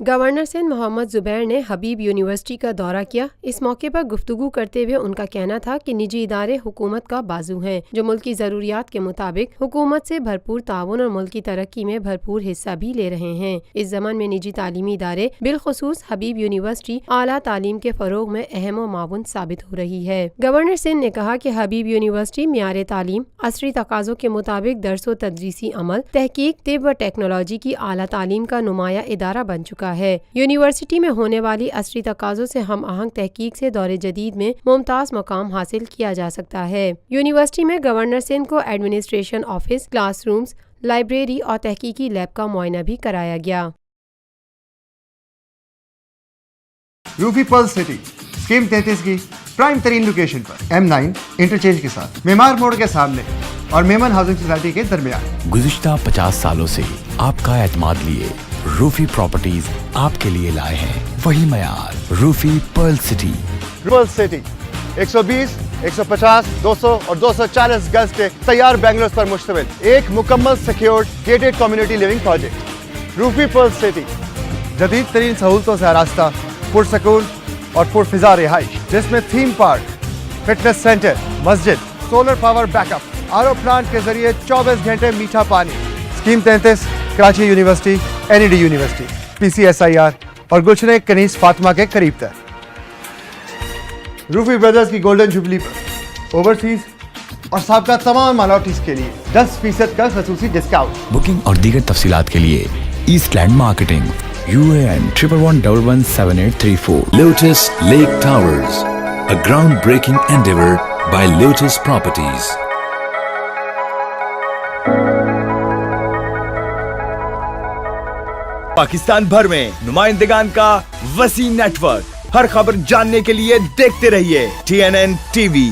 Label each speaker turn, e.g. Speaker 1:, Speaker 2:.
Speaker 1: Governor Sindh محمد زبیر نے حبیب university کا دورہ کیا۔ اس موقع پر گفتگو کرتے ہوئے ان کا کہنا تھا کہ نجی ادارے حکومت کا بازو ہیں جو ملکی ضروریات کے مطابق حکومت سے بھرپور تعاون اور ملک کی ترقی میں بھرپور حصہ بھی لے رہے ہیں۔ اس زمن میں نجی تعلیمی ادارے بالخصوص حبیب یونیورسٹی اعلیٰ تعلیم کے فروغ میں اہم و معاون ثابت ہو رہی ہے۔ گورنر سندھ نے کہا کہ حبیب یونیورسٹی معیار تعلیم، عصری تقاضوں کے مطابق درس و تدریسی عمل، تحقیق، طب و ٹیکنالوجی کی اعلیٰ تعلیم کا نمایاں ادارہ بن چکا ہے۔ یونیورسٹی میں ہونے والی عصری تقاضوں سے ہم آہنگ تحقیق سے دور جدید میں ممتاز مقام حاصل کیا جا سکتا ہے۔ یونیورسٹی میں گورنر سندھ کو administration office, class rooms, library اور تحقیقی لیب کا معائنہ بھی کرایا گیا۔
Speaker 2: روفی پرل سٹی اسکیم 33 کی پرائم ترین لوکیشن پر M9 انٹرچینج کے ساتھ معمار موڑ کے سامنے اور میمن ہاؤسنگ سوسائٹی کے درمیان۔
Speaker 3: گزشتہ 50 سالوں سے آپ کا اعتماد لیے روفی پراپرٹیز آپ کے لیے لائے ہیں وہی معیار، روفی پرل سٹی۔
Speaker 2: پرل سٹی 120، 150، 200 اور 240 گز کے تیار بنگلوز پر مشتمل ایک مکمل secured gated community living project. Rufi Pearl City جدید ترین سہولتوں سے آراستہ، پرسکون اور پرفضا رہائش، جس میں تھیم پارک، فٹنس سینٹر، مسجد، solar power backup, R O plant کے ذریعے 24 گھنٹے میٹھا پانی۔ Scheme 33 Karachi university, NED university, PCSIR اور گلشن کنیز فاطمہ کے قریب تر۔ روفی بردرز کی گولڈن جوبلی پر اوورسیز اور سابقہ تمام مالوٹیز کے لیے 10% کا خصوصی ڈسکاؤنٹ۔
Speaker 3: بکنگ اور دیگر تفصیلات کے لیے East Land marketing, UAN 11117834۔
Speaker 4: Lotus Lake Towers, a groundbreaking endeavor by Lotus Properties.
Speaker 5: Pakistan بھر میں نمائندگان کا وسیع نیٹ ورک، ہر خبر جاننے کے لیے دیکھتے رہیے TNN TV۔